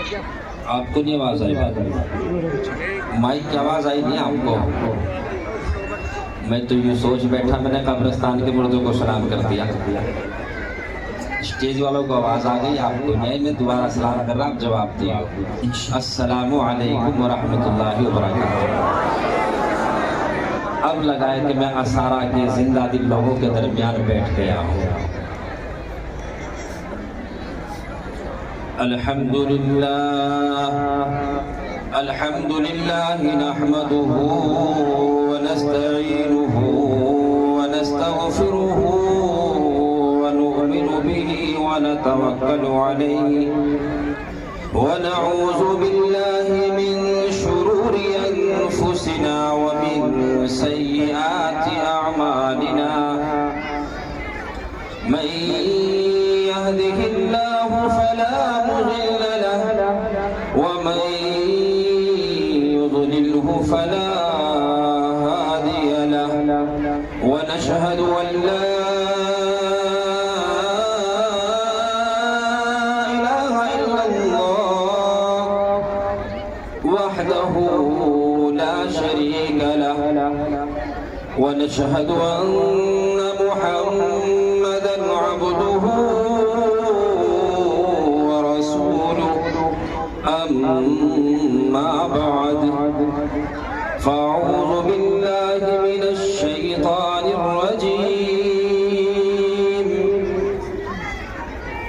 آپ کو نہیں آواز آئی؟ مائک کی آواز آئی نہیں آپ کو؟ میں تو یوں سوچ بیٹھا، میں نے قبرستان کے مردوں کو سلام کر دیا، اسٹیج والوں کو آواز آ گئی، آپ کو نہیں۔ میں دوبارہ سلام کر رہا، آپ جواب دیا۔ السلام علیکم ورحمۃ اللہ وبرکاتہ۔ اب لگا ہے کہ میں اسارا کے زندہ دل لوگوں کے درمیان بیٹھ گیا ہوں۔ الحمدللہ نحمده ونستعینه ونستغفره ونؤمن به ونتوکل علیہ ونعوذ باللہ من شرور انفسنا ومن سیئات اعمالنا من يهده الله فلا مضل له ومن يضلله فلا هادي له ونشهد أن لا إله إلا الله وحده لا شريك له ونشهد أن محمدا عبده أما بعد فأعوذ بالله من الشيطان الرجيم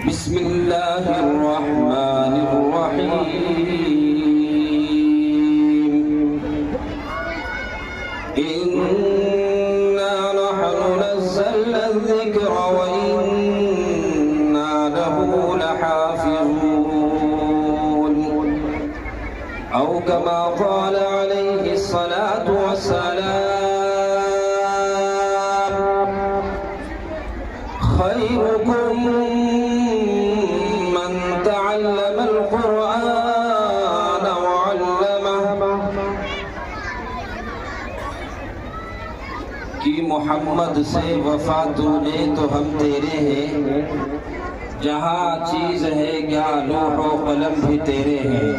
بسم الله الرحمن الرحيم إنا نحن نزلنا الذكر وإنا له لحافظون أو كما قال عليه الصلاة والسلام خيركم من تعلم القرآن وعلمه کہ محمد سے وفا تو نے تو ہم تیرے ہیں، جہاں چیز ہے کیا لوح و قلم بھی تیرے ہیں۔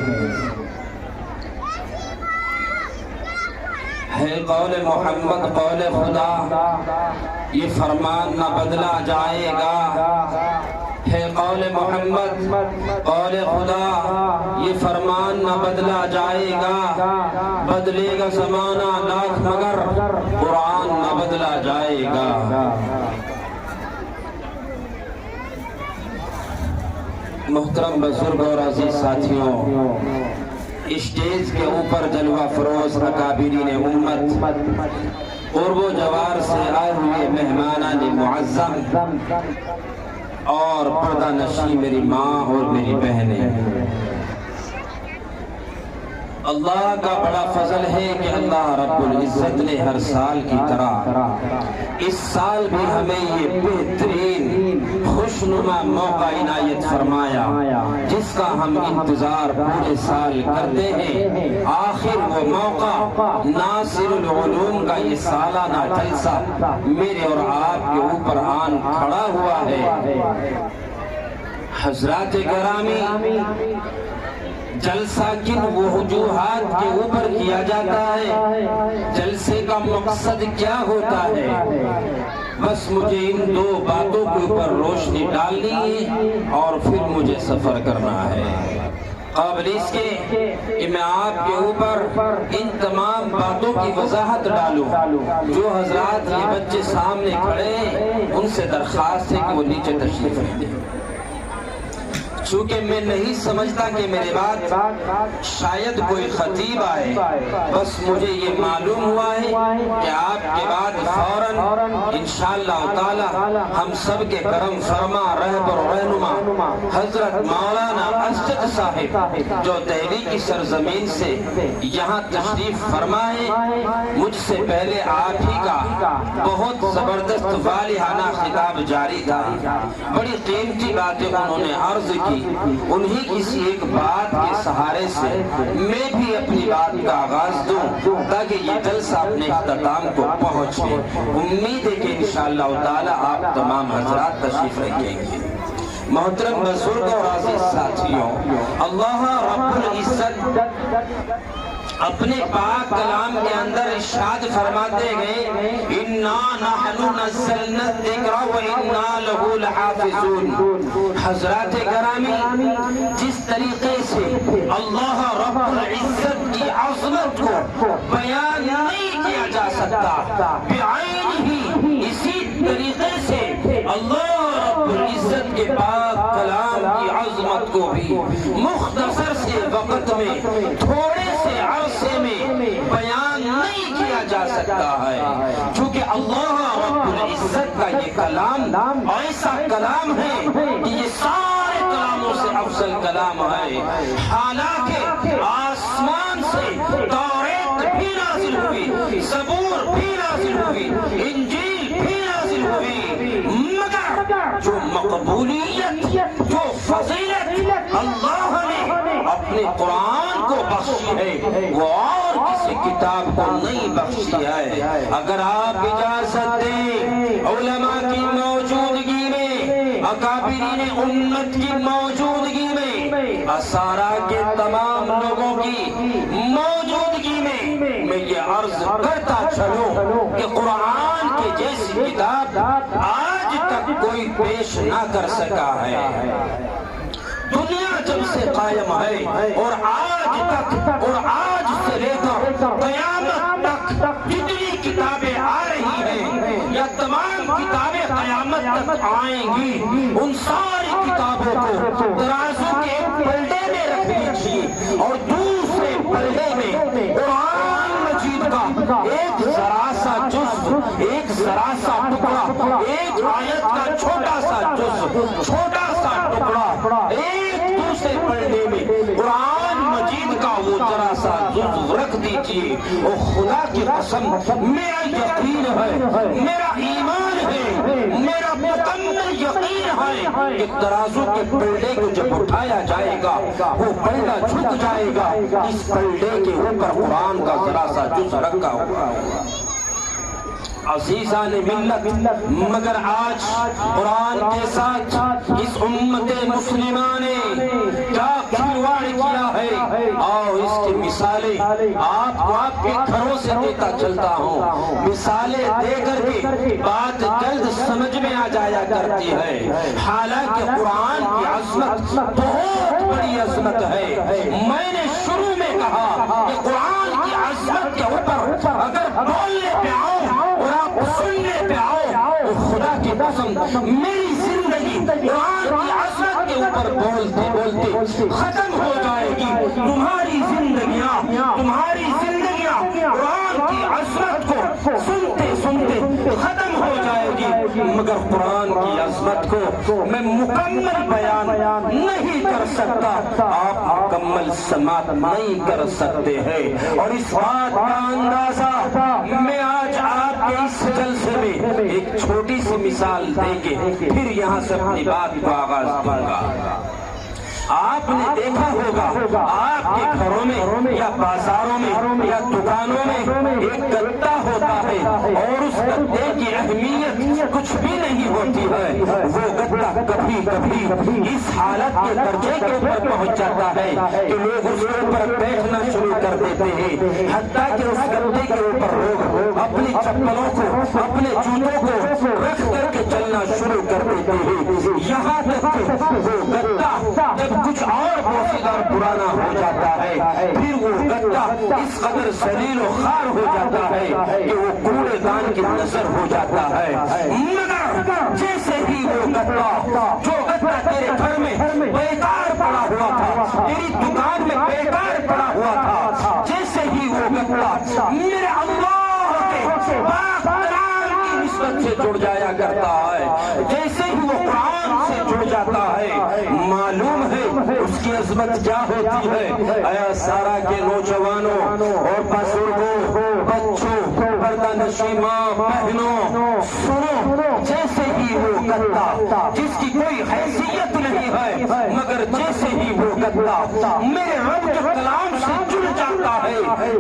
ہے قول محمد قول خدا، یہ فرمان نہ بدلا جائے گا۔ ہے قول محمد قول خدا، یہ فرمان نہ بدلا جائے گا۔ بدلے گا زمانہ لاکھ مگر قرآن نہ بدلا جائے گا۔ محترم بزرگ اور عزیز ساتھیوں، اسٹیج کے اوپر جلوہ فروز اکابرین امت، قرب و جوار سے آئے ہوئے مہمانان معظم اور پردہ نشی میری ماں اور میری بہنیں، اللہ کا بڑا فضل ہے کہ اللہ رب العزت نے ہر سال کی طرح اس سال بھی ہمیں یہ بہترین خوشنما موقع عنایت فرمایا، جس کا ہم انتظار پورے سال کرتے ہیں۔ آخر وہ موقع ناصر العلوم کا یہ سالانہ جلسہ میرے اور آپ کے اوپر آن کھڑا ہوا ہے۔ حضرات گرامی، جلسہ کن وجوہات کے اوپر کیا جاتا ہے؟ جلسے کا مقصد کیا ہوتا ہے؟ بس مجھے ان دو باتوں کے اوپر روشنی ڈالنی ہے اور پھر مجھے سفر کرنا ہے۔ قبل اس کے کہ میں آپ کے اوپر ان تمام باتوں کی وضاحت ڈالوں، جو حضرات یہ بچے سامنے کھڑے ہیں ان سے درخواست ہے کہ وہ نیچے تشریف رکھیں۔ چونکہ میں نہیں سمجھتا کہ میرے بعد شاید کوئی خطیب آئے، بس مجھے یہ معلوم ہوا ہے کہ آپ کے بعد فوراً انشاءاللہ تعالی ہم سب کے کرم فرما رہبر و رہنما حضرت مولانا اسجد صاحب جو دہلی کی سرزمین سے یہاں تشریف فرمائے، مجھ سے پہلے آپ ہی کا بہت زبردست والہانہ خطاب جاری تھا، بڑی قیمتی باتیں انہوں نے عرض کی۔ انہی کسی ایک بات کے سہارے سے میں بھی اپنی بات کا آغاز دوں تاکہ یہ جلسہ اپنے اختتام کو پہنچے۔ امید ہے کہ انشاءاللہ تعالی آپ تمام حضرات تشریف رکھیں گے۔ محترم بزرگ اور عزیز ساتھیوں، اللہ رب العزت اپنے پاک کلام کے اندر ارشاد فرماتے ہیں اِنَّا نَحْنُ نَزَّلْنَا الذِّكْرَ وَإِنَّا لَهُ لَحَافِظُونَ۔ حضرات گرامی، جس طریقے سے اللہ رب العزت کی عظمت کو بیان نہیں کیا جا سکتا بعینہ، اسی طریقے سے اللہ رب العزت کے پاک کلام کی عظمت کو بھی مختصر سے وقت میں، تھوڑے سے عرصے میں بیان نہیں کیا جا سکتا ہے، چونکہ اللہ رب العزت کا یہ کلام ایسا کلام ہے کہ یہ سارے کلاموں سے افضل کلام ہے۔ حالانکہ آسمان سے توریت بھی نازل ہوئی، زبور بھی نازل ہوئی، انجیل بھی نازل ہوئی، مگر جو مقبولیت، جو فضیلت اللہ نے اپنے قرآن کو بخشی ہے وہ اور کسی کتاب کو نہیں بخشی ہے۔ اگر آپ اجازت دیں، علماء کی موجودگی میں، اکابرین امت کی موجودگی میں، اسارہ کے تمام لوگوں کی موجودگی میں یہ عرض کرتا چلوں کہ قرآن کے جیسی کتاب آج تک کوئی پیش نہ کر سکا ہے۔ دنیا جب سے قائم ہے اور آج تک، اور آج سے لے کر قیامت تک جتنی کتابیں آ رہی ہیں یا تمام کتابیں قیامت تک آئیں گی، ان ساری کتابوں کو ترازو کے پلڑے میں رکھ لیجیے اور دوسرے پلڑے میں قرآن مجید کا ایک ذرا سا جز، ایک ذرا سا ٹکڑا، ایک آیت کا چھوٹا سا جز، چھوٹا سا ٹکڑا، ایک دوسرے پلڑے میں قرآن مجید کا وہ ذرا سا جز رکھ دیجیے، اور خدا کی قسم میرا یقین ہے، میرا ایمان ہے، میرا مکمل یقین ہے کہ ترازو کے پلڑے کو جب اٹھایا جائے گا وہ پلڑا جھک جائے گا، اس پلڑے کے اوپر قرآن کا ذرا سا جز رکھا ہوگا۔ عزیزان ملت، مگر آج قرآن کے ساتھ اس امت مسلمہ نے کیا کھلواڑ کیا ہے، اور اس کی مثالیں آپ کو آپ کے گھروں سے دیتا چلتا ہوں، مثالیں دے کر کے بات جلد سمجھ میں آ جایا کرتی ہے۔ حالانکہ قرآن کی عظمت بہت بڑی عظمت ہے۔ میں نے شروع میں کہا کہ قرآن کی عظمت کے اوپر اگر بولنے پہ آؤں اور آپ سننے پہ آؤ تو خدا کی قسم میری زندگی قرآن کی عظمت کے اوپر بولتے بولتے ختم ہو جائے گی۔ تمہاری زندگیاں قرآن کی عظمت کو سنتے سنتے ختم ہو جائے گی، مگر قرآن کی عظمت کو میں مکمل بیان نہیں کر سکتا، آپ مکمل سماعت نہیں کر سکتے ہیں۔ اور اس بات کا اندازہ میں آج آپ کے اس جلسے میں ایک چھوٹی سی مثال دے کے پھر یہاں سے اپنی بات کو آغاز دوں گا۔ آپ نے دیکھا ہوگا آپ کے گھروں میں یا بازاروں میں یا دکانوں میں ایک گدا ہوتا ہے، اور اس گدے کی اہمیت کچھ بھی نہیں ہوتی ہے۔ وہ گدا کبھی کبھی اس حالت کے درجے کے اوپر پہنچ جاتا ہے کہ لوگ اس کے اوپر بیٹھنا شروع کر دیتے ہیں، حتیٰ کہ اس گدے کے اوپر لوگ اپنی چپلوں کو، اپنے جوتوں کو رکھ کر کے چلنا شروع کر دیتے ہیں، یہاں تک کہ وہ گدا جب کچھ اور بوسیدہ اور پرانا ہو جاتا ہے پھر وہ گدا اس قدر ذلیل و خوار ہو جاتا ہے کہ وہ کوڑے دان کی نظر ہو جاتا ہے۔ مگر جیسے ہی وہ گدا، جو گدا تیرے گھر میں بیکار پڑا ہوا تھا، تیری دکان میں بیکار پڑا ہوا تھا، جیسے ہی وہ گدا میرے اللہ کے پاک کلام کی نسبت سے جڑ جایا کرتا ہے، جیسے ہی وہ قرآن سے جڑ جاتا ہے، معلوم ہے اس کی عظمت کیا ہوتی ہے۔ اے سارا کے نوجوانوں اور بزرگوں، بچوں، پردہ نشین ماں بہنوں، سنو، جیسے ہی وہ گدا جس کی کوئی حیثیت نہیں ہے، مگر جیسے ہی وہ گدا میرے رب کے کلام سے جڑ جاتا ہے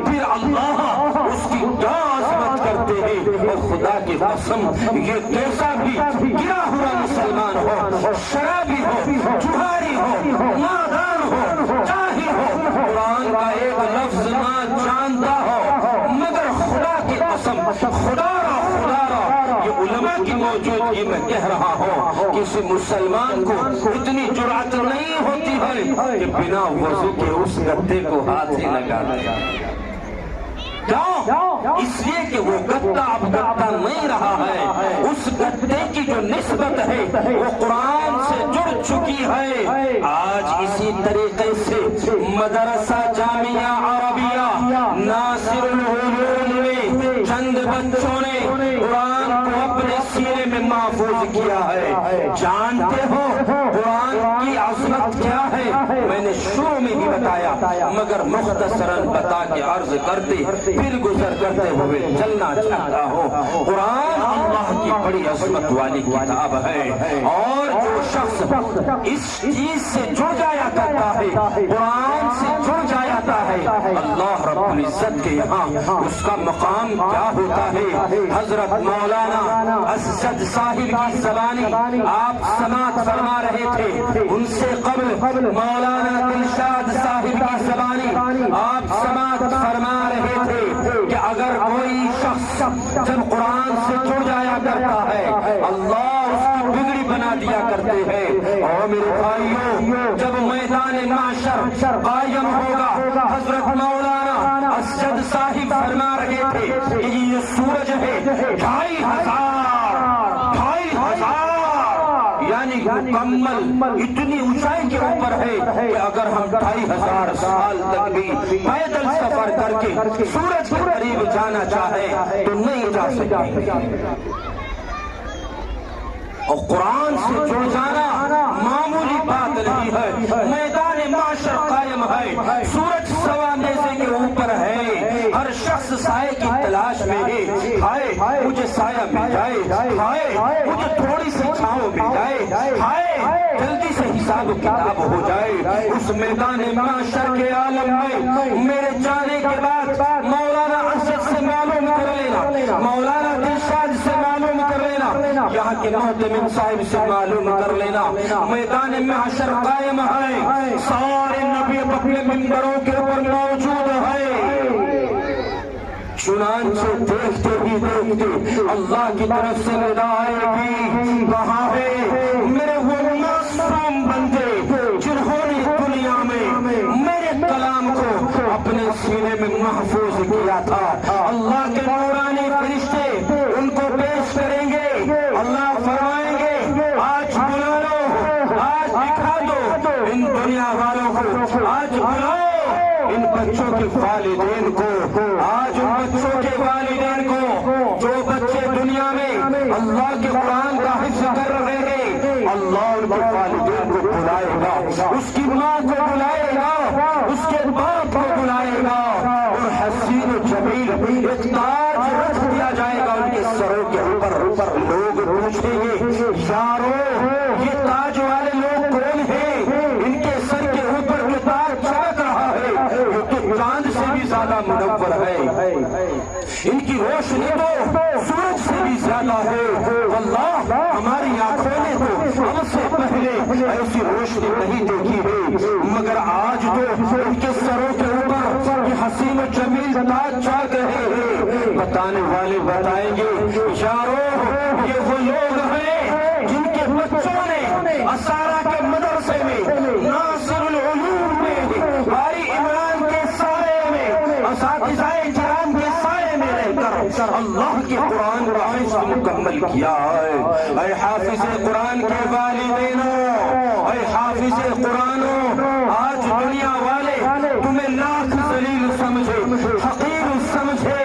پھر اللہ اس کی کیا عظمت کرتے ہیں۔ اور خدا کی قسم یہ کیسا بھی گرا ہوا مسلمان ہو، شرابی ہو، کہہ رہا ہوں، کسی مسلمان کو اتنی جرأت نہیں ہوتی ہے کہ بنا وضو کے اس گدے کو ہاتھ ہی لگا دے۔ کیوں؟ اس لیے کہ وہ گدہ اب گدہ نہیں رہا ہے، اس گدے کی جو نسبت ہے وہ قرآن سے جڑ چکی ہے۔ آج اسی طریقے سے مدرسہ جامعہ عربیہ ناصر العلوم میں چند بچوں نے قرآن کو اپنے سینے میں محفوظ کیا ہے۔ جانتے ہو قرآن کی عظمت کیا ہے؟ میں نے شروع میں ہی بتایا، مگر مختصراً بتا کے عرض کرتے پھر گزر کرتے ہوئے چلنا چاہتا ہوں۔ قرآن اللہ کی بڑی عظمت والی کتاب ہے، اور جو شخص اس چیز سے جڑ جایا کرتا ہے، قرآن سے جڑ جاتا ہے، اللہ رب العزت کے یہاں اس کا مقام کیا ہوتا ہے۔ حضرت مولانا اسجد صاحب کی زبانی آپ سماعت فرما رہے تھے، ان سے قبل مولانا دلشاد صاحب کی زبانی آپ سماعت فرما رہے تھے کہ اگر کوئی شخص جب قرآن سے جڑ جایا کرتا ہے، اللہ اس کی بگڑی بنا دیا کرتے ہیں۔ اور میرے بھائیوں، جب میدان محشر قائم ہوگا، حضرت مولانا اسجد صاحب فرما رہے تھے کہ یہ سورج ہے 2500 یعنی مکمل اتنی اونچائی کے اوپر ہے کہ اگر ہم 2500 سال تک بھی پیدل سفر کر کے سورج کے قریب جانا چاہے تو نہیں جا سکتے۔ اور قرآن سے جڑ جانا معمولی بات نہیں ہے۔ میدان معاشر قائم ہے، سورج سوا نیزے کے اوپر ہے، ہر شخص سائے کی تلاش میں ہے، ہائے مجھے سایہ مل جائے، ہائے مجھے تھوڑی سی چھاؤں مل جائے، ہائے جلدی سے حساب کتاب ہو جائے۔ اس میدان معاشر کے عالم میں میرے جانے کے بعد مولانا اسد سے معلوم کر لینا، مولانا دلشاد سے معلوم کر لینا، یہاں کے محتمم صاحب سے معلوم کر لینا، میدان محشر قائم ہے، سارے نبی اپنے منبروں کے اوپر موجود ہے۔ چنانچہ دیکھتے ہی دیکھتے اللہ کی طرف سے ندا آئے گی، کہاں ہے میرے وہ معصوم بندے جنہوں نے دنیا میں میرے کلام کو اپنے سینے میں محفوظ کیا تھا۔ اللہ کے نورانی فرشتے ان کو پیش کریں گے، اللہ فرمائیں گے آج بلا لو، آج دکھا دو ان دنیا والوں کو، آج بلاؤ ان بچوں کے والدین کو، آج ان بچوں کے والدین کو جو بچے دنیا میں اللہ کے قرآن کا حفظ کر رہے ہیں، اللہ ان کے والدین کو بلائے گا، اس کی ماں کو بلائے گا، اس کے باپ کو بلائے گا، اور حسین و جمیل ایک تاج رکھ دیا جائے گا ان کے سروں کے اوپر۔ لوگ پوچھیں گے یارو یہ تاج والے لوگ کون ہیں؟ ان کے سر کے اوپر جو تاج چمک رہا ہے وہ تو چاند سے بھی زیادہ منور ہے، ان کی روشنی تو سورج سے بھی زیادہ ہے۔ واللہ ہماری آنکھوں نے تو ہم سے پہلے ایسی روشنی نہیں دیکھی ہے، مگر آج تو ان کے سروں کے اوپر یہ حسین و جمیل تاج چاک رہے ہیں۔ بتانے والے بتائیں گے یارو یہ وہ لوگ ہیں جن کے بچوں نے اسارہ کے مدرسے میں، ناصر العلوم میں، باری عمران کے سائے میں، اساتذہ کرام کے سائے میں رہ کر اللہ کے قرآن کا حفظ مکمل کیا ہے۔ اے حافظ قرآن کے والدینوں، اے حافظ قرآنوں، آج دنیا والے تمہیں لاکھ ذلیل سمجھے، حقیر سمجھے،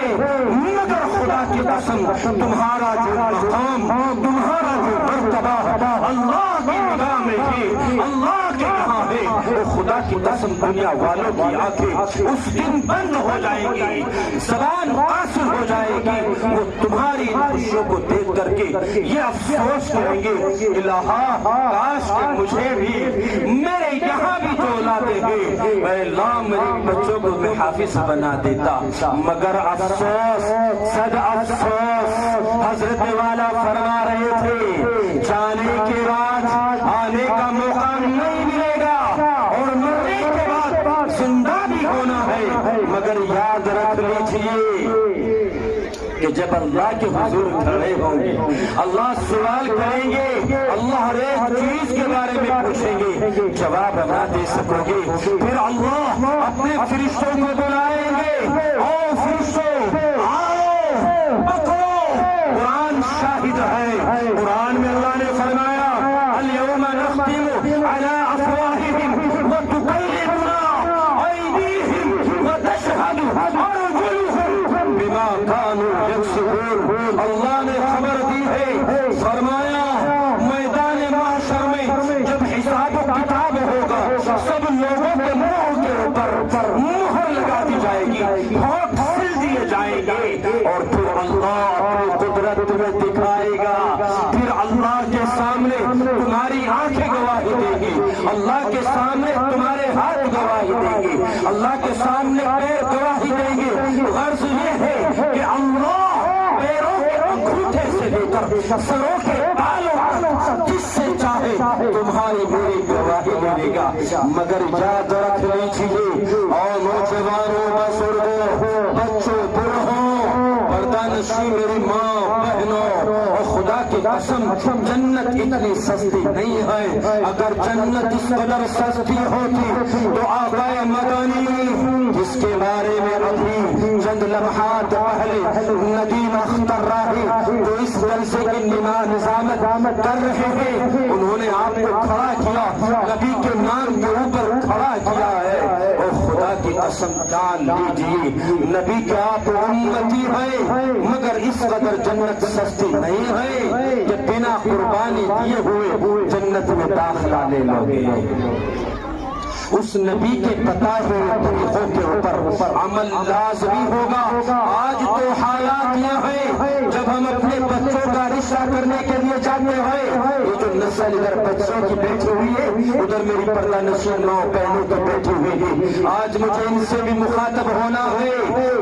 مگر خدا کی قسم تمہارا جو مقام، تمہارا جو مرتبہ اللہ کی نگاہ میں ہے، اللہ کے یہاں ہے، وہ خدا کی قسم دنیا والوں کی آنکھیں اس دن بند ہو جائیں گی، زبان قاصر ہو جائے گی، وہ تمہاری خوشیوں کو دیکھ کر کے یہ افسوس کریں گے الہا کاش کہ مجھے بھی میرے یہاں بھی جو اولادیں ہیں اے اللہ میرے بچوں کو میں حافظ بنا دیتا، مگر افسوس صد افسوس حضرت والا فرما رہے تھے جانے کے بعد آنے کا موقع نہیں ملے گا، اور مرنے کے بعد زندہ بھی ہونا ہے، مگر یاد رکھ لیجئے کہ جب جب اللہ کے حضور کھڑے ہوں گے اللہ سوال کریں گے، اللہ ہر ایک چیز کے بارے میں پوچھیں گے، جواب نہ دے سکو گے، پھر اللہ اپنے فرشتوں کو بلائیں گے، او فرشتوں آؤ پکڑو، قرآن شاہد ہے، قرآن میں اللہ نے فرمایا اليوم نختم على افواہہم وتکلمنا ایدیہم وتشہد ارجلہم بما كانوا یکسبون۔ اللہ نے خبر دی ہے، فرمایا میدان محشر میں جب حساب و کتاب ہوگا سب لوگوں کے منہوں کے اوپر مہر لگا دی جائے گی، ہاتھ سل دیے جائیں گے، اور پھر اللہ اپنی قدرت تمہیں دکھائے گا، پھر اللہ کے سامنے تمہاری آنکھیں گواہی دیں گی، اللہ کے سامنے تمہارے ہاتھ گواہی دیں گے، اللہ کے سامنے پیر گواہی دیں گے۔ غرض یہ ہے کہ اللہ پیروں کے انگوٹھے سے لے کر سروں کے بالوں تک جس سے چاہے تمہاری میری گواہی لے گا۔ مگر یاد رکھ لیجیے اور نوجوانوں بزرگوں بچوں بوڑھوں پردہ نشی میری ماں بہنوں، اور خدا کی قسم جنت اتنی سستی نہیں ہے، اگر جنت اس قدر سستی ہوتی تو آقا مدنی جس کے بارے میں ابھی چند لمحات پہلے ندیم اختر راہی جو اس جلسے کی نظامت کر رہے ہیں انہوں نے آپ کو کھڑا کیا، نبی کے نام کے اوپر کھڑا کیا ہے، اور خدا کی قسم جان لیجیے نبی کے آپ امتی ہے، مگر اس قدر جنت سستی نہیں ہے کہ بنا قربانی دیے ہوئے جنت میں داخلہ لے لو گے۔ اس نبی کے بتائے ہوئے طریقوں کے اوپر عمل لازمی ہوگا۔ آج تو حالات یہ ہیں جب ہم اپنے بچوں کا رشتہ کرنے کے لیے جاتے ہیں، یہ جو نسل ادھر بچوں کی بیٹھی ہوئی ہے ادھر میری پردہ نشین ماں بہنوں کی بیٹھی ہوئی ہے، آج مجھے ان سے بھی مخاطب ہونا ہے۔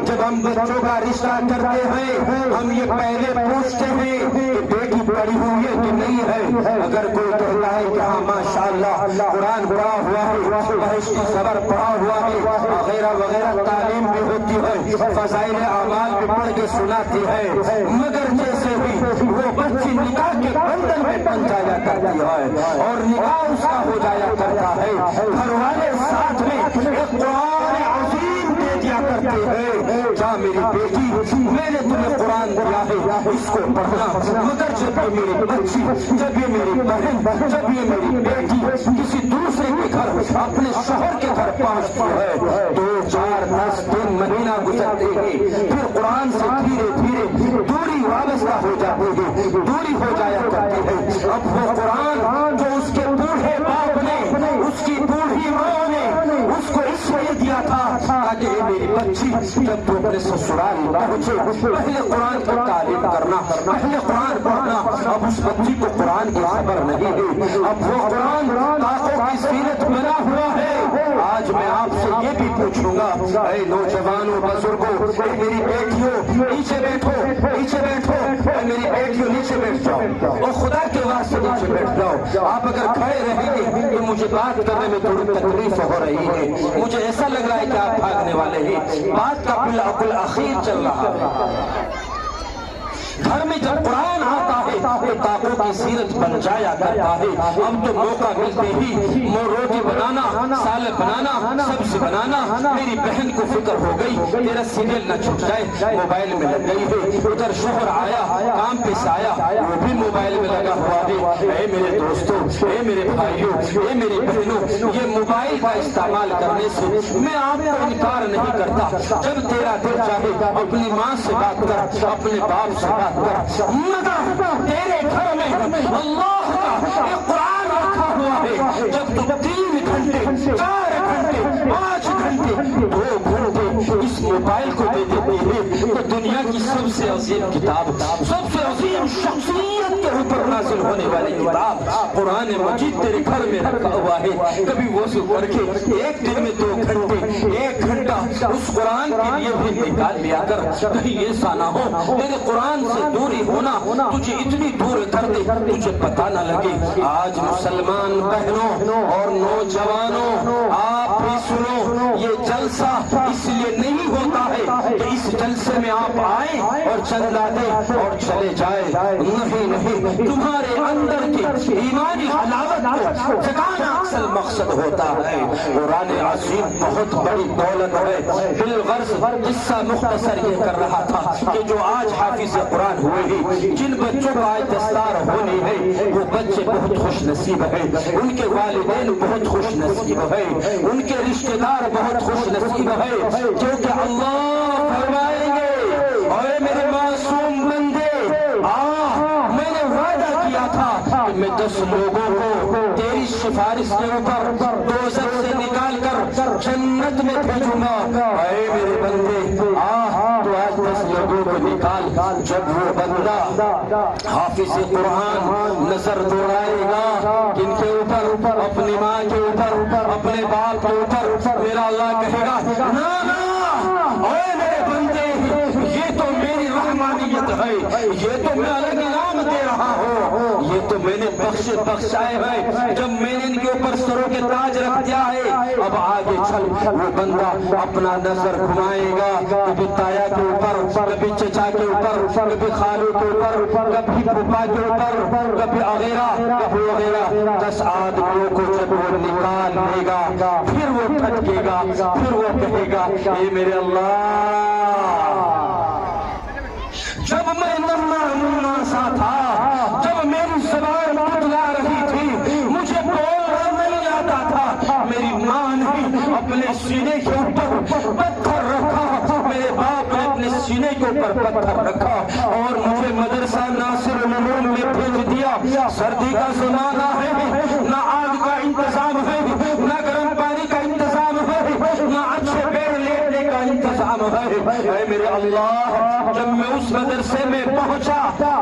جب ہم بچوں کا رشتہ کرتے ہیں ہم یہ پہلے پوچھتے ہیں کہ بیٹی پڑھی ہوئی ہے کہ نہیں ہے، اگر کوئی کہتا ہے کہ ہاں ماشاءاللہ قرآن پڑھا ہوا ہے، بہشتی خبر پڑھا ہوا ہے، وغیرہ وغیرہ تعلیم بھی ہوتی ہے، فضائل اعمال بھی پڑھ کے سناتی ہے، مگر جیسے بھی وہ بچی نکاح کے بندھن میں بن جایا کرتی ہے اور نکاح اس کا ہو جایا کرتا ہے، گھر والے ساتھ میں ایک قرآن عظیم دے دیا کرتے ہیں، جا میری بیٹی میں نے تمہیں قرآن دیا ہے اس کو پڑھنا، مگر جب یہ میری بچی، جب یہ میری بہن، جب یہ میری بیٹی کسی دوسرے کے گھر اپنے شوہر کے گھر پہنچتی ہے 2 4 10 3 مہینہ گزرتے ہیں، پھر قرآن سے دھیرے دھیرے دوری وابستہ ہو جاتی ہے، دوری ہو جایا کرتی ہے۔ اب وہ قرآن جو اس کے بوڑھے باپ نے، اس کی بوڑھی ماں نے اس کو اس لیے دیا تھا تاکہ میری بچی جب تو اپنے سسرال پہنچے پہلے قرآن کی تعلیم کرنا، پہلے قرآن پڑھنا۔ اب اس بچی کو قرآن کی خبر نہیں ہے، اب وہ قرآن طاقوں کی سیرت بنا ہوا ہے۔ آج میں آپ سے یہ بھی پوچھوں گا اے نوجوانوں بزرگوں، اے میری بیٹیوں نیچے بیٹھو، نیچے بیٹھو، اے میری بیٹیوں نیچے بیٹھ جاؤ، اور خدا کے واسطے نیچے بیٹھ جاؤ۔ آپ اگر کھڑے رہیں گے تو مجھے بات کرنے میں تھوڑی تکلیف ہو رہی ہے، مجھے ایسا لگ رہا ہے کہ آپ بھاگنے والے ہیں، بات کا بالعقل اخیر چل رہا ہے۔ گھر میں جب قرآن آتا ہے تو طاقوں کی سیرت بن جایا کرتا ہے۔ اب تو موقع ملتے ہی روٹی بنانا، سالن بنانا، سبزی بنانا، میری بہن کو فکر ہو گئی تیرا سیریل نہ چھوٹ جائے، موبائل میں لگ گئی ہے۔ ادھر شوہر آیا کام پہ سے آیا وہ بھی موبائل میں لگا ہوا ہے۔ اے میرے دوستوں، اے میرے بھائیوں، اے میری بہنوں، یہ موبائل کا استعمال کرنے سے میں آپ کو انکار نہیں کرتا۔ جب تیرا دل چاہے اپنی ماں سے بات کر، اپنے باپ سے بات کر، مگر تیرے گھر میں اللہ کا ایک قرآن رکھا ہوا ہے۔ جب تو 3 گھنٹے 4 گھنٹے 5 گھنٹے 2 گھنٹے اس موبائل کو دے دیتے ہیں تو دنیا کی سب سے عظیم کتاب، سب سے عظیم شخص وصیت کے اوپر نازل ہونے والی کتاب قرآن مجید تیرے گھر میں رکھا ہوا ہے، کبھی وضو کر کے ایک دن میں 2 گھنٹے 1 گھنٹہ اس قرآن کے لیے بھی نکال لیا کر، کہیں ایسا نہ ہو تیرے قرآن سے دوری ہونا تجھے اتنی دور کر دے تجھے پتہ نہ لگے۔ آج مسلمان بہنوں اور نوجوانوں آپ بھی سنو، یہ جلسہ اس لیے نہیں ہوتا ہے کہ اس جلسے میں آپ آئیں اور چندہ دیں اور چلے جائیں، نہیں، تمہارے اندر کی ایمانی حلاوت کو جگانا اصل مقصد ہوتا ہے۔ قرآن عظیم بہت بڑی دولت ہے۔ بالغرض قصہ مختصر یہ کر رہا تھا کہ جو آج حافظ قرآن ہوئے ہیں، جن بچوں کو آج دستار ہونی ہے، وہ بچے بہت خوش نصیب ہیں، ان کے والدین بہت خوش نصیب ہیں، ان کے رشتہ دار بہت خوش نصیب ہیں، کیونکہ اللہ فرمائیں گے اے میرے معصوم بندے، میں نے وعدہ کیا تھا کہ میں 10 لوگوں کو تیری سفارش کے اوپر دوزخ سے نکال کر جنت میں بھیجوں گا۔ اے میرے بندے تو آج 10 لوگوں کو نکال۔ جب وہ بندہ حافظ قرآن نظر دوڑائے گا کن کے اوپر؟ اپنی ماں کے اوپر، اپنے باپ کے اوپر، میرا اللہ کہے گا نا اے میرے بندے، یہ تو میری رحمانیت ہے، یہ تو میں الگ انعام دے رہا ہوں، یہ تو میں نے بخشائے ہیں جب میں نے ان کے اوپر سروں کے تاج رکھ دیا ہے۔ اب آگے چل، وہ بندہ اپنا نظر گھمائے گا، کبھی تایا کے اوپر، کبھی چچا کے اوپر، کبھی خالو کے اوپر، کبھی پھوپھا کے اوپر، کبھی وغیرہ 10 آدمیوں کو جب وہ نکال لے گا، پھر وہ ٹھٹکے گا، پھر وہ کہے گا اے میرے اللہ، جب میں نمنا سا تھا، جب میری زبان بتلا رہی تھی، مجھے بولنا نہیں آتا تھا، میری ماں نے اپنے سینے کے اوپر پتھر رکھا، میرے باپ نے اپنے سینے کے اوپر پتھر رکھا اور مجھے مدرسہ ناصر العلوم میں بھیج دیا۔ سردی کا زمانہ ہے، نہ آگ کا انتظام ہے، نہ گرم پانی کا انتظام ہے، نہ اچھے پیڑ لینے کا انتظام ہے۔ اے میرے اللہ، جب میں اس مدرسے میں پہنچا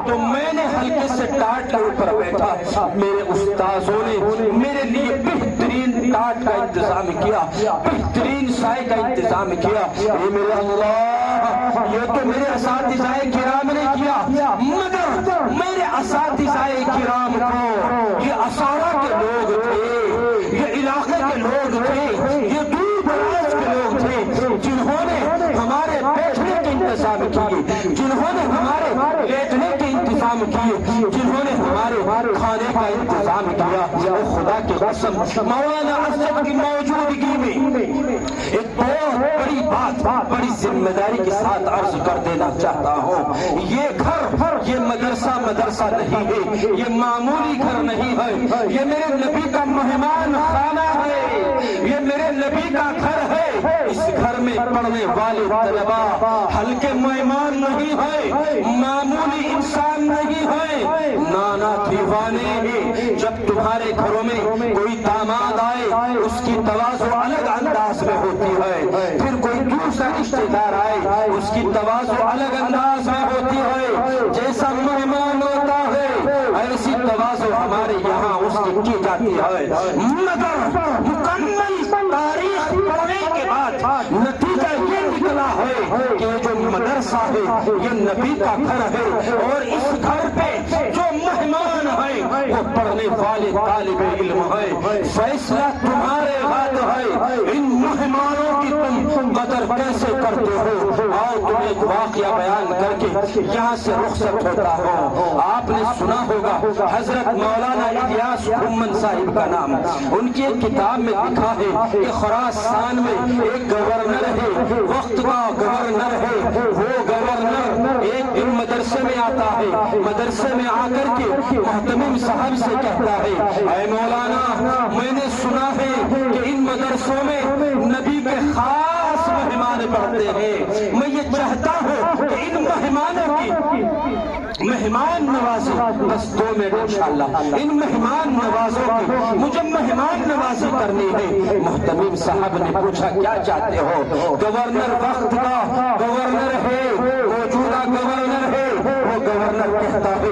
تو میں نے ہلکے سے ٹاٹ کے اوپر بیٹھا، میرے استاذوں نے میرے لیے بہترین ٹاٹ کا انتظام کیا، بہترین سائے کا انتظام کیا۔ اے میرے اللہ، یہ تو میرے اساتذہ کرام نے کیا، مگر میرے اساتذہ کرام کو یہ اسارہ کے لوگ تھے، یہ علاقے کے لوگ تھے، یہ دور دراز کے لوگ تھے، جنہوں نے ہمارے بیٹھنے کے انتظام کیے، جنہوں نے ہمارے لیٹنے کے انتظام کیے، جنہوں نے ہمارے کھانے کا انتظام کیا۔ خدا کی قسم، مولانا اسد کی موجودگی میں ایک بہت بڑی بات، بڑی ذمہ داری کے ساتھ عرض کر دینا چاہتا ہوں، یہ گھر، یہ مدرسہ نہیں ہے، یہ معمولی گھر نہیں ہے، یہ میرے نبی کا مہمان خانہ ہے، یہ میرے نبی کا گھر ہے۔ اس گھر میں پڑھنے والے طلباء ہلکے مہمان نہیں ہے، معمولی انسان نہیں ہے، نانا دیوانے ہیں۔ جب تمہارے گھروں میں کوئی داماد آئے، اس کی تواضع الگ انداز میں ہوتی ہے، پھر کوئی دوسرا رشتہ دار آئے، اس کی تواضع الگ انداز میں ہوتی ہے، جیسا مہمان ہوتا ہے ایسی تواضع ہمارے یہاں اس کی جاتی ہے۔ مگر مکمل تاریخ پڑھنے کے بعد نتیجہ یہ نکلا ہے کہ جو مدرسہ ہے یہ نبی کا گھر ہے، اور اس گھر پہ جو مہمان ہیں وہ پڑھنے والے طالب علم ہے۔ فیصلہ تمہارے ہاتھ ہے، ان مہمانوں کی تم قدر کیسے کرتے ہو؟ آؤ تم ایک واقعہ بیان کر کے یہاں سے رخصت ہوتا ہو۔ آپ نے سنا ہوگا حضرت مولانا الیاس کھمن صاحب کا نام، ان کی ایک کتاب میں لکھا ہے کہ خراسان میں ایک گورنر ہے، وقت کا گورنر ہے، وہ گورنر ایک دن مدرسے میں آتا ہے، مدرسے میں آ کر کے محتمم صاحب سے کہتا ہے اے مولانا، میں نے سنا ہے کہ ان مدرسوں میں نبی کے خاص مہمان پڑھتے ہیں، میں یہ چاہتا ہوں کہ ان مہمانوں کی مہمان نوازی، بس 2 منٹ انشاءاللہ، ان مہمان نوازوں کی مجھے مہمان نوازی کرنی ہے۔ محتمم صاحب نے پوچھا کیا چاہتے ہو؟ گورنر وقت کا گورنر ہے، موجودہ گورنر ہے، وہ گورنر کہتا ہے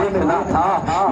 دیکھنا تھا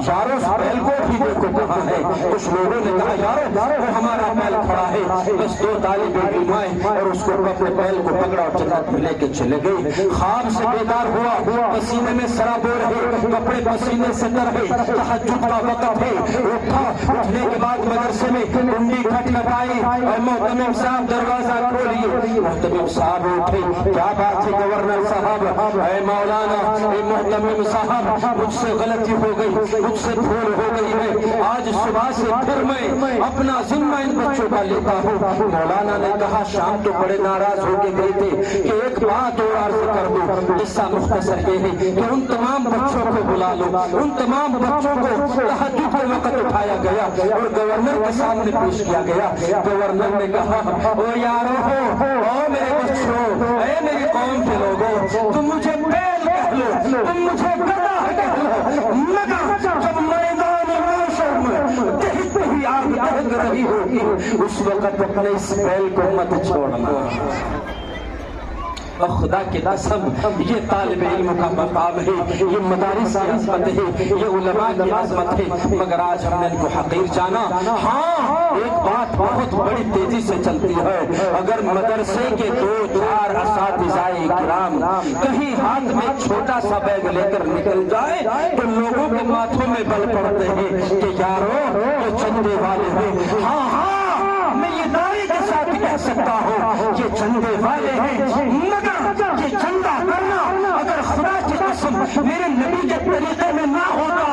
یارو اس بیل کو بھی دیکھو کہاں ہے. کچھ لوگوں نے کہا یارو وہ ہمارا بیل کھڑا ہے. بس دو طالب علم آئے اور اس کو اپنے بیل کو پکڑا اور جنت میں لے کے چلے گئے. خواب سے بیدار ہوا, پسینے میں سرابور ہے, کپڑے پسینے سے تر ہے, تہجد کا وقت ہے. اٹھا, اٹھنے کے بعد مدرسے میں کنڈی کھٹکھٹائی اور محتمم صاحب دروازہ کھولیے. محتمم صاحب اٹھے, کیا بات ہے گورنر صاحب, اے مولانا, اے محتمم صاحب, مجھ سے غلطی ہو گئی, مجھ سے بھول ہو گئی ہے. آج صبح سے پھر میں اپنا ذمہ ان بچوں کا لیتا ہوں. مولانا نے کہا شام تو بڑے ناراض ہو کے گئے تھے کہ ایک بات اور عرض کر دوں. قصہ مختصر یہ ہے کہ ان تمام بچوں کو بلا لو. ان تمام بچوں کو تہجد کے وقت اٹھایا گیا اور گورنر کے سامنے پیش کیا گیا. گورنر نے کہا او یارو ہو, او میرے بچوں, اے میری قوم کے لوگوں, تم مجھے بیل کہہ لو, تم مجھے گدھا کہہ لو, مگر جب میدان محشر میں دہتے ہوئی آگ دہک رہی ہوگی اس وقت اپنے اس بیل کو مت چھوڑنا. اور خدا کی قسم یہ طالب علم کا مقام ہے, یہ مدارس کی عظمت ہے, یہ علماء کی عظمت ہے, مگر آج ہم نے ان کو حقیر جانا. ہاں ایک بات بہت بڑی تیزی سے چلتی ہے, اگر مدرسے کے 2-4 اساتذہ کرام کہیں ہاتھ میں چھوٹا سا بیگ لے کر نکل جائے تو لوگوں کے ماتھوں میں بل پڑتے ہیں کہ یارو یہ چندے والے ہیں. ہاں میں یہ دعوے کے ساتھ کہہ سکتا ہوں یہ چندے والے ہیں, مگر یہ چندہ کرنا اگر خدا کی قسم میرے نبی کے طریقے میں نہ ہوتا.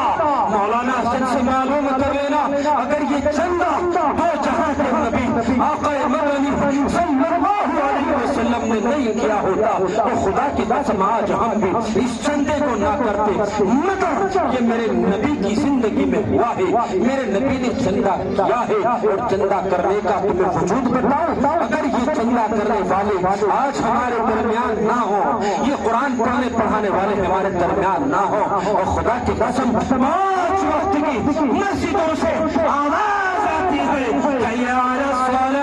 مولانا حسن سے معلوم کر لینا, اگر یہ چندہ دو جہاں کے نبی آقا مدنی صلی اللہ علیہ وسلم نے نہیں کیا ہوتا تو خدا کی قسم آج ہم بھی اس چندے کو نہ کرتے. مگر یہ میرے نبی کی زندگی میں ہوا ہے, میرے نبی نے چندہ کیا ہے اور چندہ کرنے کا تمہیں وجود بتاؤ. اگر یہ چندہ کرنے والے آج ہمارے درمیان نہ ہو, یہ قرآن پڑھنے پڑھانے والے ہمارے درمیان نہ ہو, اور خدا کی قسم 5 وقت کی مسجدوں سے آواز آتی ہے حی علی الصلاۃ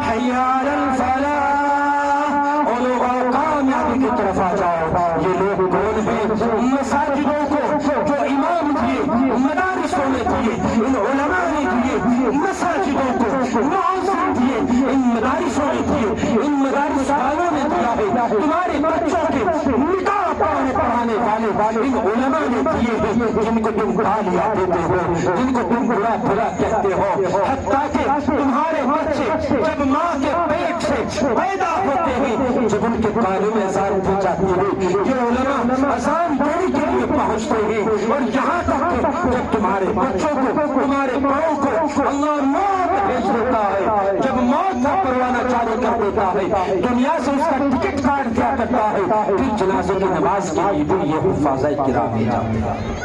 حی علی الفلاح, اور لوگوں کامیابی کی طرف آ جاؤ. یہ لوگ کون ہیں؟ مساجدوں کو جو امام دیے, مدارسوں نے دیے, ان علماء نے دیے, مساجدوں کو معاذ دیے, ان مدارسوں نے دیے, ان مدارس والوں نے دیا ہے. تمہارے بچوں کے نکاح پڑھانے والے ان علماء نے دیے ہیں جن کو تم گالیاں دیتے ہو, جن کو تم برا بھلا کہتے ہو. حتیٰ کہ تمہارے بچے جب ماں کے پیٹ سے پیدا ہوتے ہیں, جب ان کے کانوں میں اذان دی جاتی ہے, یہ علماء اذان دینے کے لیے پہنچتے ہیں, اور یہاں تک کہ جب تمہارے بچوں کو, تمہارے بڑوں کو اللہ موت بھیج دیتا ہے, جب موت کا پروانہ جاری کر دیتا ہے, دنیا سے اس کا ٹکٹ کاٹ دیا کرتا ہے, پھر جنازے کی نماز کے لیے بھی یہ حفاظ کرام جاتے ہیں.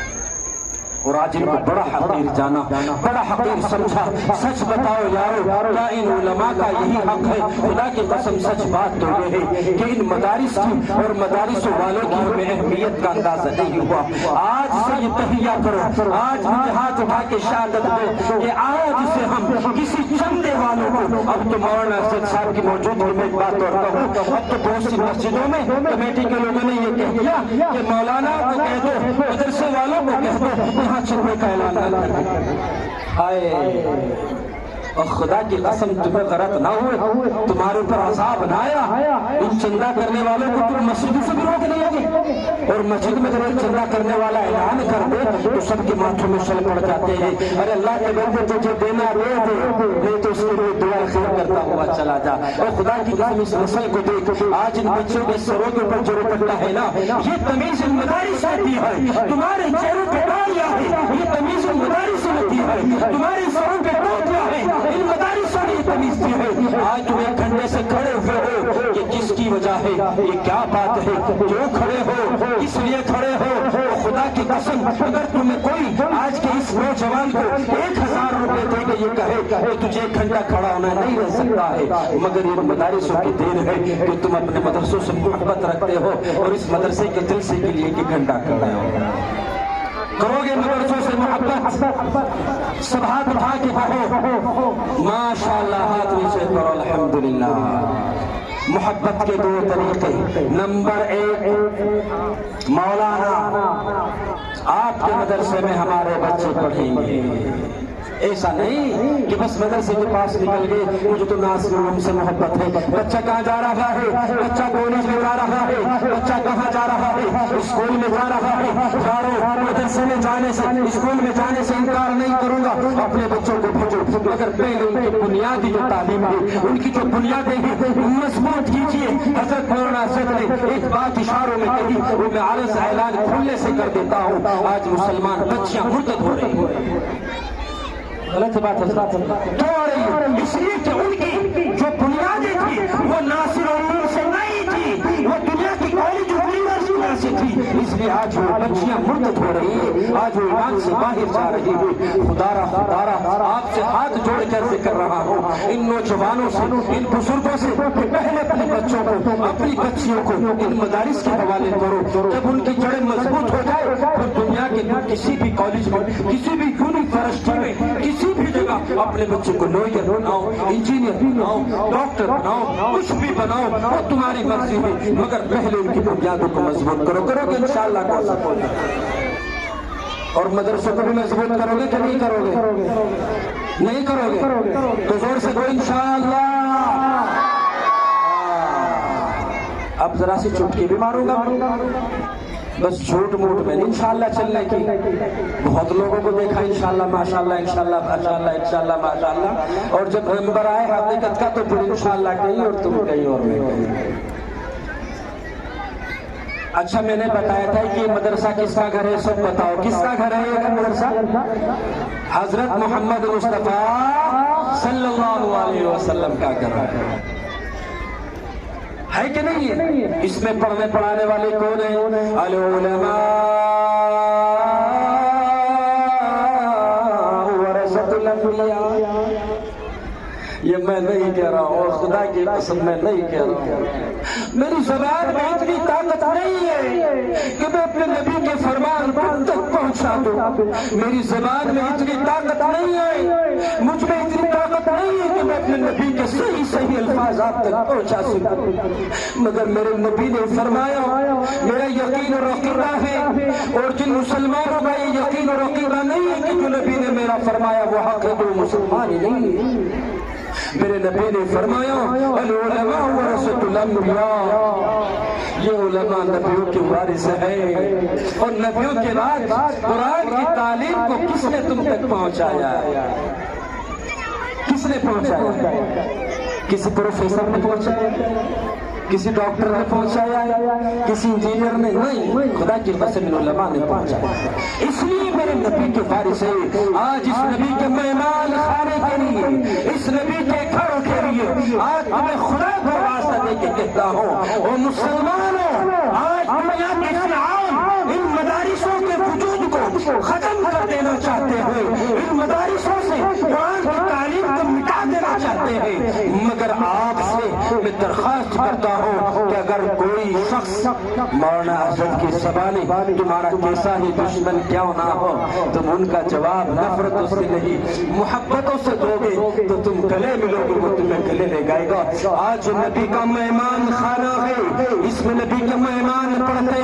اور آج ان کو بڑا حقیر جانا, بڑا حقیر سمجھا. سچ بتاؤ یارو, کیا ان علماء کا یہی حق ہے؟ خدا کی قسم سچ بات تو یہ ہے کہ ان مدارس کی اور مدارس والوں کی ہمیں اہمیت کا اندازہ نہیں ہوا. آج سے یہ تہیہ کرو, آج مجھے ہاتھ اٹھا کے شہادت دو کہ آج سے ہم کسی چندے والوں کو, اب تو مولانا اسد صاحب کی موجودگی میں ایک بات اور کہوں, اب تو بہت سی مسجدوں میں کمیٹی کے لوگوں نے یہ کہہ دیا کہ مولانا کو کہہ دو, مدرسے والوں کو کہہ دو یہاں چندے کا اعلان نہ کریں. ہائے, اور خدا کی قسم تمہیں غرق نہ ہوئے, تمہارے اوپر عذاب نہ آیا. ان چندہ کرنے والوں کو تم مسجد سے بھی روک نہیں ہوگی, اور مسجد میں جب ایک چندہ کرنے والا اعلان کر دے تو سب کے ماتھوں میں شل پڑ جاتے ہیں. ارے اللہ کے بندے تجھے دینا دے دے, نہیں تو اس کے لیے دعا خیر کرتا ہوا چلا جا. اور خدا کی قسم اس نسل کو دیکھ, آج ان بچوں کے سروں کے اوپر جو رپٹا ہے نا, یہ تمیز مدارس ہوتی ہے. تمہارے چہروں پہ ڈالیاں ہے, یہ تمیز مدارس ہوتی ہے. تمہارے سروں پہ ٹوٹیاں ہے, ان مدارسوں نے تمیز دی ہے. آج تم ایک گھنٹے سے کھڑے ہوئے ہو, یہ کس کی وجہ ہے؟ یہ کیا بات ہے؟ کیوں کھڑے ہو, کس لیے کھڑے ہو؟ خدا کی قسم اگر تمہیں کوئی آج کے اس نوجوان کو 1000 روپے دے کے یہ کہے کہ تجھے 1 گھنٹہ کھڑا ہونا نہیں رہ سکتا ہے, مگر یہ مدارسوں کی دین ہے کہ تم اپنے مدرسوں سے محبت رکھتے ہو اور اس مدرسے کے جلسے کے لیے 1 گھنٹہ کھڑے ہو. کرو گے مدرسوں سے محبت, سب ہاتھ اٹھا کے کہو ماشاءاللہ, ہاتھ نیچے کرو الحمدللہ. محبت کے دو طریقے، نمبر 1 مولانا آپ کے مدرسے میں ہمارے بچے پڑھیں گے، ایسا نہیں کہ بس مدرسے کے پاس نکل گئے مجھے تو ناصر العلوم سے محبت ہے، بچہ کہاں جا رہا ہے، بچہ کالج میں جا رہا ہے، بچہ کہاں جا رہا ہے، اسکول میں جا رہا ہے، یارو مدرسے میں جانے سے اسکول میں جانے سے انکار نہیں کروں گا، اپنے بچوں کو بھیجو، مگر پہلے ان کی بنیادی جو تعلیم ہے ان کی جو بنیادیں ہیں مضبوط کیجیے۔ حضرت مولانا اسد نے ایک بات اشاروں میں کہی، وہ میں عرض اعلان کھلے سے کر دیتا ہوں، آج مسلمان بچیاں مرتد ہو رہی ہیں، غلط بات ہے، اس لیے کہ ان کی جو بنیادیں تھی وہ ناصر العلوم سے نہیں تھی، وہ دنیا کی کالج اور یونیورسٹیوں سے تھی، اس لیے آج وہ بچیاں مرتد ہو رہی ہیں، آج وہ ایمان سے باہر جا رہی ہے۔ خدارا آپ سے ہاتھ جوڑ کر ذکر رہا ہوں، ان نوجوانوں سے، ان بزرگوں سے کہ پہلے اپنے بچوں کو، اپنی بچیوں کو ان مدارس کے حوالے کرو، جب ان کی جڑیں مضبوط ہو جائے پھر دنیا کے کسی بھی کالج میں، کسی بھی یونیورسٹی میں، کسی بھی جگہ اپنے بچے کو لوئر بناؤ، انجینئر بناؤ، ڈاکٹر بناؤ، کچھ بھی بناؤ، وہ تمہاری مرضی ہے، مگر پہلے ان کی بنیادوں کو مضبوط کرو گے انشاءاللہ کر سکو گے، اور مدرسوں کو بھی مضبوط کرو گے کہ نہیں کرو گے؟ نہیں کرو گے تو زور سے کوئی انشاءاللہ۔ اب ذرا سی چٹکی بھی ماروں گا، بس جھوٹ موٹ میں انشاءاللہ چلنے کی، بہت لوگوں کو دیکھا انشاءاللہ ماشاءاللہ انشاءاللہ ماشاءاللہ انشاءاللہ ماشاءاللہ، اور جب نمبر آئے حقیقت کا تو پھر انشاءاللہ کہیں اور تم کہیں اور میں کہیں۔ اچھا میں نے بتایا تھا کہ مدرسہ کس کا گھر ہے، سب بتاؤ کس کا گھر ہے یہ مدرسہ؟ حضرت محمد مصطفیٰ صلی اللہ علیہ وسلم کا گھر ہے کہ نہیں ہے؟ اس میں پڑھنے پڑھانے والے کون ہیں؟ العلماء ورثۃ الانبیاء۔ یہ میں نہیں کہہ رہا ہوں، اور خدا کی قسم میں نہیں کہہ رہا ہوں، میری زبان میں اتنی طاقت نہیں ہے کہ میں اپنے نبی کے فرمان تم تک پہنچا دوں، میری زبان میں اتنی طاقت نہیں ہے، مجھ میں اتنی طاقت نہیں ہے کہ میں اپنے نبی کے صحیح صحیح الفاظ آپ تک پہنچا سکوں، مگر میرے نبی نے فرمایا، میرا یقین اور عقیدہ ہے، اور جن مسلمانوں کا یہ یقین اور عقیدہ نہیں ہے کہ جو نبی نے میرا فرمایا وہ حق ہے، تو مسلمان ہی نہیں ہے۔ میرے نبی نے فرمایا العلماء ورثۃ الانبیاء، یہ علماء نبیوں کے وارث ہیں، اور نبیوں کے بعد قرآن کی تعلیم کو کس نے تم تک پہنچایا؟ کس نے پہنچایا؟ کسی پروفیسر نے پہنچایا؟ کسی ڈاکٹر نے پہنچایا؟ کسی انجینئر نے؟ نہیں، خدا کی قسم علماء نے پہنچایا۔ اس لیے میرے نبی کے وارث ہے، آج اس نبی کے مہمان خانے کے لیے، اس نبی کے گھروں کے لیے آج میں خدا کو واسطہ دے کے کہتا ہوں، اور مسلمانوں آج دنیا کے فرعون ان مدارسوں کے وجود کو ختم کر دینا چاہتے ہیں، ان مدارسوں سے قرآن کی تعلیم کو مٹا دینا چاہتے ہیں، مگر آپ سے میں درخواست کرتا ہوں کہ اگر کوئی شخص مولانا اسد کی زبانی تمہارا کیسا ہی دشمن کیوں نہ ہو، تم ان کا جواب نفرتوں سے نہیں محبتوں سے دو گے تو تم گلے ملو گے، وہ تمہیں گلے لے گائے گا۔ آج نبی کا مہمان خانہ ہے، اس میں نبی کے مہمان پڑھتے